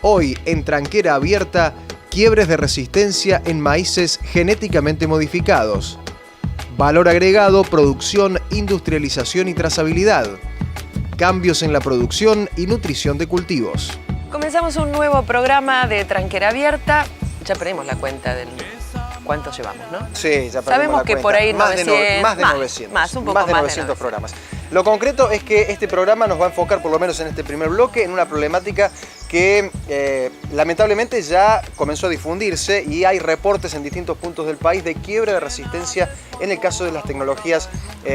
Hoy, en Tranquera Abierta, quiebres de resistencia en maíces genéticamente modificados. Valor agregado, producción, industrialización y trazabilidad. Cambios en la producción y nutrición de cultivos. Comenzamos un nuevo programa de Tranquera Abierta. Ya perdimos la cuenta del cuánto llevamos, ¿no? Sí, ya perdimos Sabemos la que cuenta. por ahí más de 900. Un poco más de 900 programas. Lo concreto es que este programa nos va a enfocar, por lo menos en este primer bloque, en una problemática que lamentablemente ya comenzó a difundirse y hay reportes en distintos puntos del país de quiebra de resistencia en el caso de las tecnologías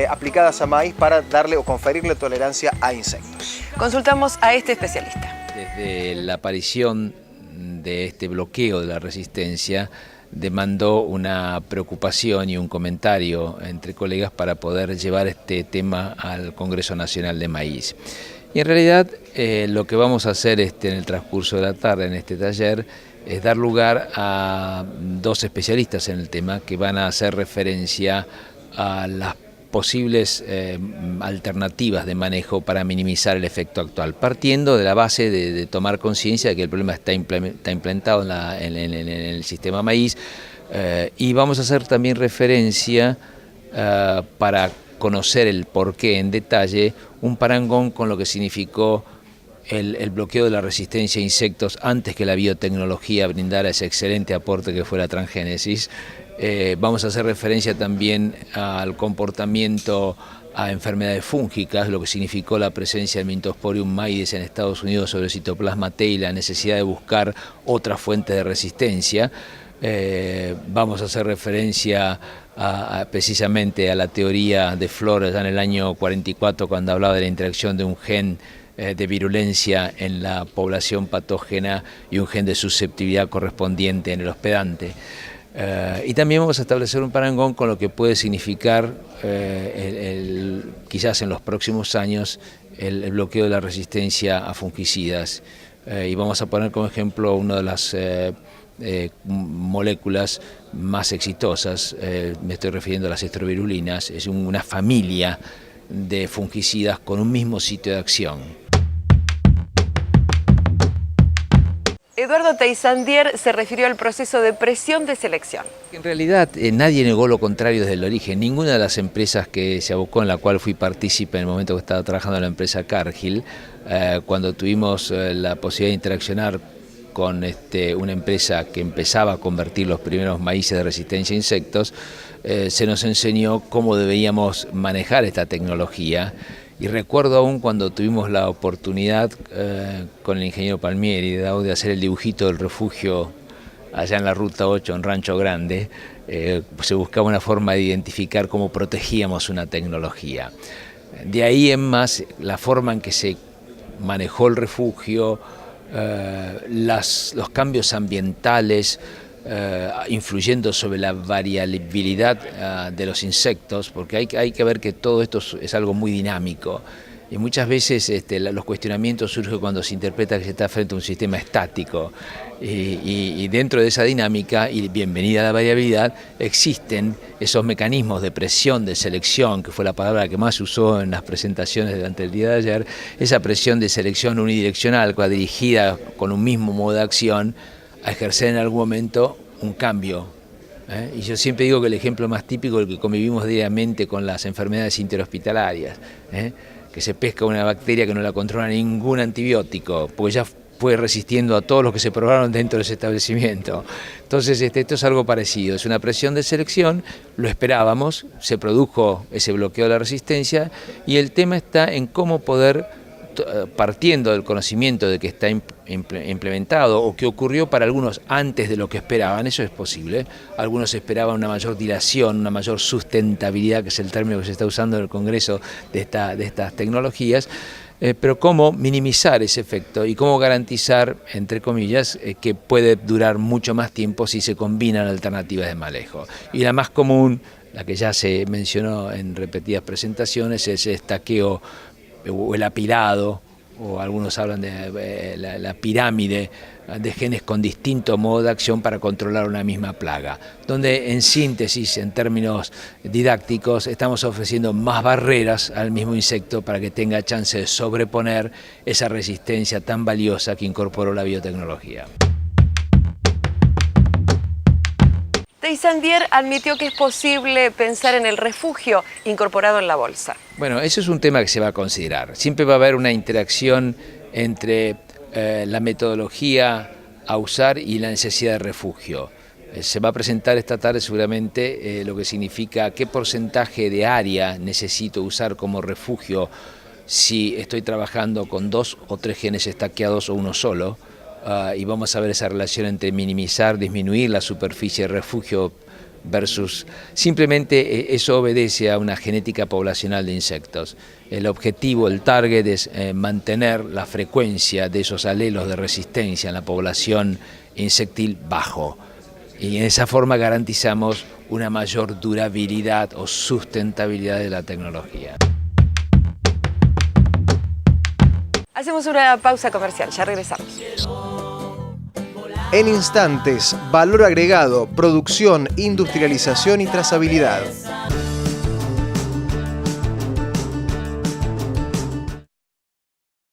aplicadas a maíz para darle o conferirle tolerancia a insectos. Consultamos a este especialista. Desde la aparición de este bloqueo de la resistencia, demandó una preocupación y un comentario entre colegas para poder llevar este tema al Congreso Nacional de Maíz. Y en realidad lo que vamos a hacer en el transcurso de la tarde en este taller es dar lugar a dos especialistas en el tema que van a hacer referencia a las posibles alternativas de manejo para minimizar el efecto actual, partiendo de la base de tomar conciencia de que el problema está implementado en el sistema maíz, y vamos a hacer también referencia para conocer el porqué en detalle, un parangón con lo que significó el bloqueo de la resistencia a insectos antes que la biotecnología brindara ese excelente aporte que fue la transgénesis. Vamos a hacer referencia también al comportamiento a enfermedades fúngicas, lo que significó la presencia del Mythosporium maíz en Estados Unidos sobre Cytoplasma T y la necesidad de buscar otra fuente de resistencia. Vamos a hacer referencia precisamente a la teoría de Flores ya en el año 44, cuando hablaba de la interacción de un gen de virulencia en la población patógena y un gen de susceptibilidad correspondiente en el hospedante. Y también vamos a establecer un parangón con lo que puede significar quizás en los próximos años el bloqueo de la resistencia a fungicidas. Y vamos a poner como ejemplo una de las moléculas más exitosas, me estoy refiriendo a las estrovirulinas, es una familia de fungicidas con un mismo sitio de acción. Eduardo Teissandier se refirió al proceso de presión de selección. En realidad nadie negó lo contrario desde el origen. Ninguna de las empresas que se abocó, en la cual fui partícipe en el momento que estaba trabajando en la empresa Cargill, cuando tuvimos la posibilidad de interaccionar con una empresa que empezaba a convertir los primeros maíces de resistencia a insectos, se nos enseñó cómo debíamos manejar esta tecnología. Y recuerdo aún cuando tuvimos la oportunidad con el ingeniero Palmieri de hacer el dibujito del refugio allá en la Ruta 8 en Rancho Grande, se buscaba una forma de identificar cómo protegíamos una tecnología. De ahí en más, la forma en que se manejó el refugio, los cambios ambientales, influyendo sobre la variabilidad de los insectos, porque hay que ver que todo esto es algo muy dinámico y muchas veces los cuestionamientos surgen cuando se interpreta que se está frente a un sistema estático y dentro de esa dinámica y bienvenida a la variabilidad existen esos mecanismos de presión, de selección, que fue la palabra que más se usó en las presentaciones durante el día de ayer, esa presión de selección unidireccional dirigida con un mismo modo de acción a ejercer en algún momento un cambio. Y yo siempre digo que el ejemplo más típico es el que convivimos diariamente con las enfermedades interhospitalarias, que se pesca una bacteria que no la controla ningún antibiótico, porque ya fue resistiendo a todos los que se probaron dentro de ese establecimiento. Entonces esto es algo parecido, es una presión de selección, lo esperábamos, se produjo ese bloqueo de la resistencia y el tema está en cómo poder, partiendo del conocimiento de que está implementado o que ocurrió para algunos antes de lo que esperaban, eso es posible. Algunos esperaban una mayor dilación, una mayor sustentabilidad, que es el término que se está usando en el Congreso de estas tecnologías, pero cómo minimizar ese efecto y cómo garantizar, entre comillas, que puede durar mucho más tiempo si se combinan alternativas de manejo. Y la más común, la que ya se mencionó en repetidas presentaciones, es el estaqueo o el apilado o algunos hablan de la pirámide de genes con distinto modo de acción para controlar una misma plaga, donde en síntesis, en términos didácticos, estamos ofreciendo más barreras al mismo insecto para que tenga chance de sobreponer esa resistencia tan valiosa que incorporó la biotecnología. Teyssandier admitió que es posible pensar en el refugio incorporado en la bolsa. Bueno, eso es un tema que se va a considerar. Siempre va a haber una interacción entre la metodología a usar y la necesidad de refugio. Se va a presentar esta tarde seguramente lo que significa qué porcentaje de área necesito usar como refugio si estoy trabajando con 2 o 3 genes estaqueados o uno solo. Y vamos a ver esa relación entre minimizar, disminuir la superficie de refugio versus simplemente eso obedece a una genética poblacional de insectos. El objetivo, el target es mantener la frecuencia de esos alelos de resistencia en la población insectil bajo. Y en esa forma garantizamos una mayor durabilidad o sustentabilidad de la tecnología. Hacemos una pausa comercial, ya regresamos. En instantes, valor agregado, producción, industrialización y trazabilidad.